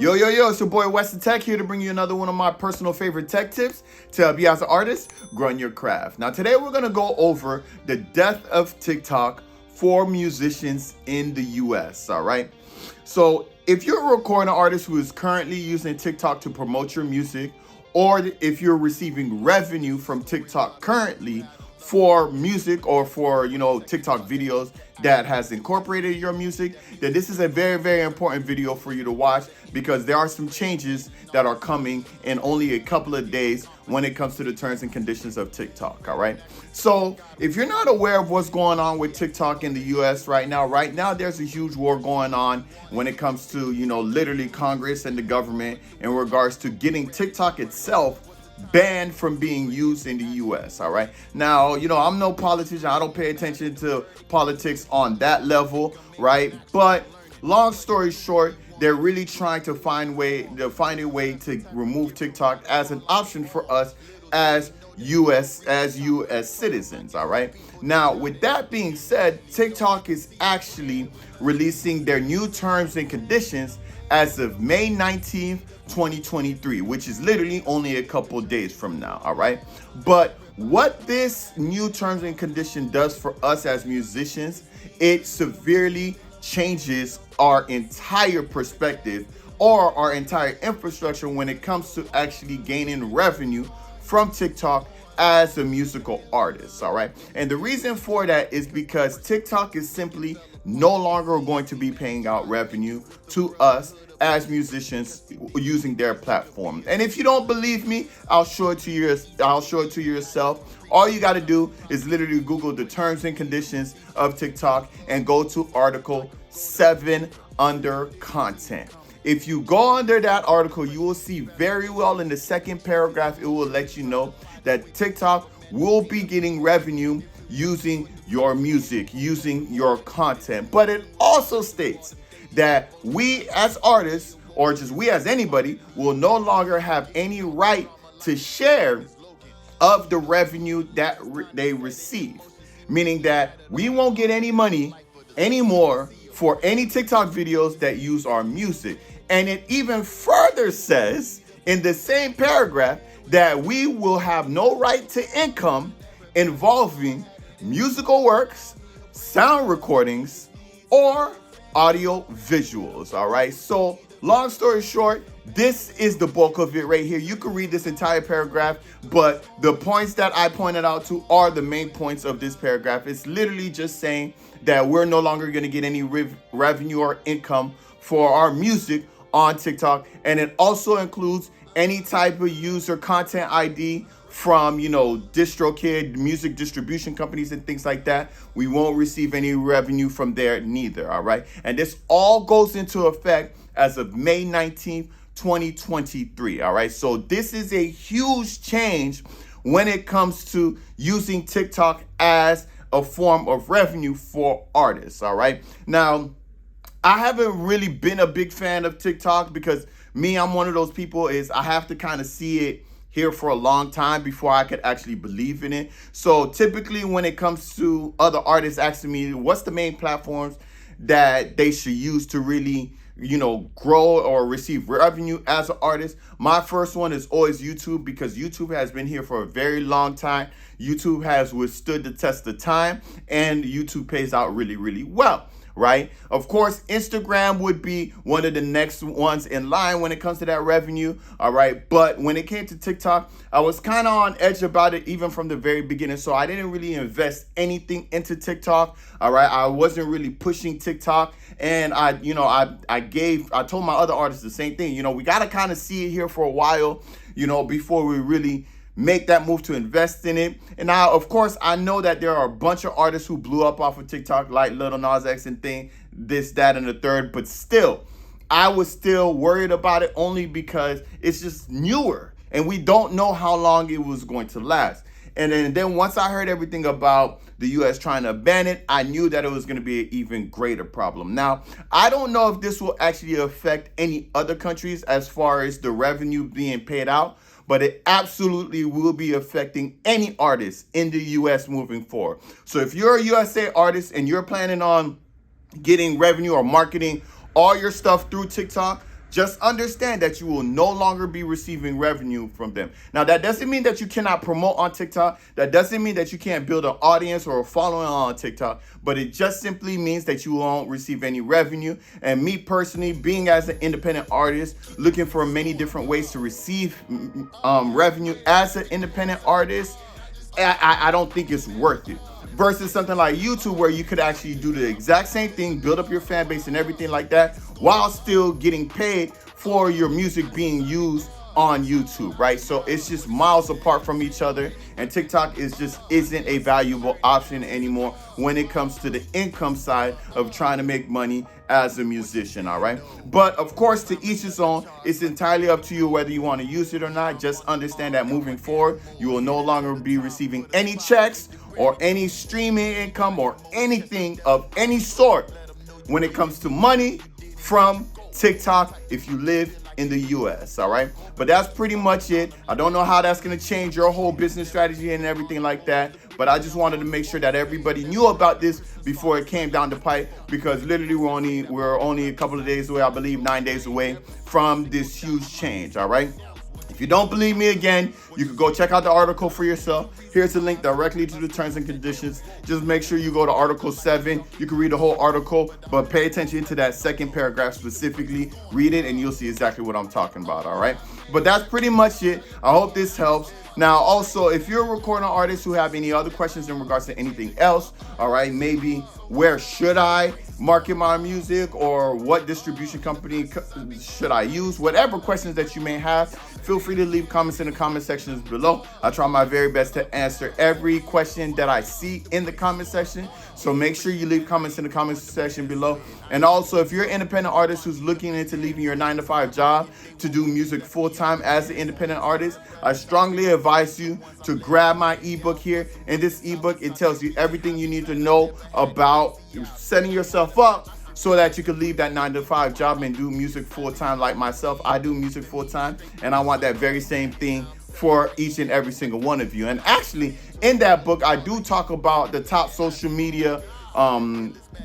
Yo, it's your boy WesTheTech here to bring you another one of my personal favorite tech tips to help you as an artist grow in your craft. Now, today we're going to go over the death of TikTok for musicians in the US, all right? So if you're a recording artist who is currently using TikTok to promote your music, or if you're receiving revenue from TikTok currently for music or for, TikTok videos that has incorporated your music, then this is a very important video for you to watch, because there are some changes that are coming in only a couple of days when it comes to the terms and conditions of TikTok, all right? So if you're not aware of what's going on with TikTok in the US right now there's a huge war going on when it comes to, literally Congress and the government in regards to getting TikTok itself banned from being used in the US, all right? Now, I'm no politician. I don't pay attention to politics on that level, right? But long story short, they're really trying to find a way to remove TikTok as an option for us as US citizens, all right? Now, with that being said, TikTok is actually releasing their new terms and conditions as of May 19th, 2023, which is literally only a couple days from now, all right? But what this new terms and condition does for us as musicians, it severely changes our entire perspective or our entire infrastructure when it comes to actually gaining revenue from TikTok as a musical artist, all right? And the reason for that is because TikTok is simply no longer going to be paying out revenue to us as musicians using their platform. And if you don't believe me, I'll show it to you yourself. All you got to do is literally Google the terms and conditions of TikTok and go to Article 7 under content. If you go under that article, you will see very well in the second paragraph, it will let you know that TikTok will be getting revenue using your music, using your content. But it also states that we as artists, or just we as anybody, will no longer have any right to share of the revenue that they receive. Meaning that we won't get any money anymore for any TikTok videos that use our music. And it even further says in the same paragraph that we will have no right to income involving musical works, sound recordings, or audio visuals, all right? So long story short, this is the bulk of it right here. You can read this entire paragraph, but the points that I pointed out to are the main points of this paragraph. It's literally just saying that we're no longer going to get any revenue or income for our music on TikTok. And it also includes any type of user content ID from, DistroKid, music distribution companies and things like that. We won't receive any revenue from there neither, all right? And this all goes into effect as of May 19th, 2023, all right? So this is a huge change when it comes to using TikTok as a form of revenue for artists, all right? Now, I haven't really been a big fan of TikTok because I'm one of those people I have to kind of see it here for a long time before I could actually believe in it. So typically when it comes to other artists asking me what's the main platforms that they should use to really, grow or receive revenue as an artist, my first one is always YouTube, because YouTube has been here for a very long time. YouTube has withstood the test of time, and YouTube pays out really well, right? Of course, Instagram would be one of the next ones in line when it comes to that revenue, all right? But when it came to TikTok, I was kind of on edge about it even from the very beginning, so I didn't really invest anything into TikTok, all right? I wasn't really pushing TikTok, and I told my other artists the same thing. We got to kind of see it here for a while, before we really make that move to invest in it. And now, of course, I know that there are a bunch of artists who blew up off of TikTok, like Lil Nas X and this, that, and the third. But still, I was still worried about it only because it's just newer and we don't know how long it was going to last. And then once I heard everything about the US trying to ban it, I knew that it was going to be an even greater problem. Now, I don't know if this will actually affect any other countries as far as the revenue being paid out, but it absolutely will be affecting any artist in the US moving forward. So if you're a USA artist and you're planning on getting revenue or marketing all your stuff through TikTok, Just understand that you will no longer be receiving revenue from them. Now, that doesn't mean that you cannot promote on TikTok. That doesn't mean that you can't build an audience or a following on TikTok, but it just simply means that you won't receive any revenue. And me personally, being as an independent artist, looking for many different ways to receive revenue as an independent artist, I don't think it's worth it. Versus something like YouTube, where you could actually do the exact same thing, build up your fan base and everything like that, while still getting paid for your music being used on YouTube, right? So it's just miles apart from each other, and TikTok isn't a valuable option anymore when it comes to the income side of trying to make money as a musician, all right? But of course, to each his own. It's entirely up to you whether you want to use it or not. Just understand that moving forward, you will no longer be receiving any checks or any streaming income or anything of any sort when it comes to money from TikTok if you live in the US, all right? But that's pretty much it. I don't know how that's going to change your whole business strategy and everything like that, but I just wanted to make sure that everybody knew about this before it came down the pipe, because literally we're only a couple of days away, I believe 9 days away from this huge change, all right? If you don't believe me, again, you can go check out the article for yourself. Here's a link directly to the terms and conditions. Just make sure you go to Article 7. You can read the whole article, but pay attention to that second paragraph specifically. Read it and you'll see exactly what I'm talking about, all right? But that's pretty much it. I hope this helps. Now, also, if you're a recording artist who have any other questions in regards to anything else, all right, maybe where should I market my music, or what distribution company should I use, whatever questions that you may have, feel free to leave comments in the comment sections below. I try my very best to answer every question that I see in the comment section. So make sure you leave comments in the comment section below. And also, if you're an independent artist who's looking into leaving your 9-to-5 job to do music full-time as an independent artist, I strongly advise you to grab my ebook here. In this ebook, it tells you everything you need to know about setting yourself up so that you can leave that 9-to-5 job and do music full-time like myself. I do music full-time, and I want that very same thing for each and every single one of you. And actually, in that book, I do talk about the top social media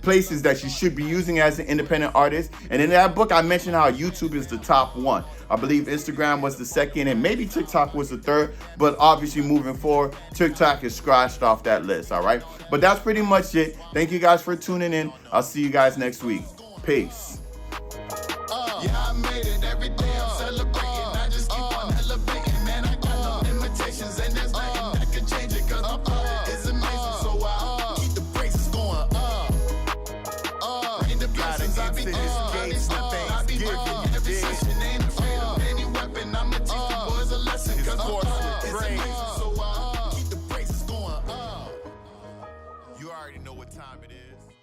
places that you should be using as an independent artist. And in that book, I mentioned how YouTube is the top one. I believe Instagram was the second, and maybe TikTok was the third. But obviously, moving forward, TikTok is scratched off that list, all right? But that's pretty much it. Thank you guys for tuning in. I'll see you guys next week. Peace. Yeah, I made it every day. I'm celebrating. I just keep on elevating. Man, I got no limitations, and there's nothing that can change it, 'cause my power is amazing. So I keep the praises going up. Rain the blessings, I be I be working every session. Ain't afraid of any weapon. I'ma teach the boys a lesson, 'cause my power is amazing. So I keep the praises going up. You already know what time it is.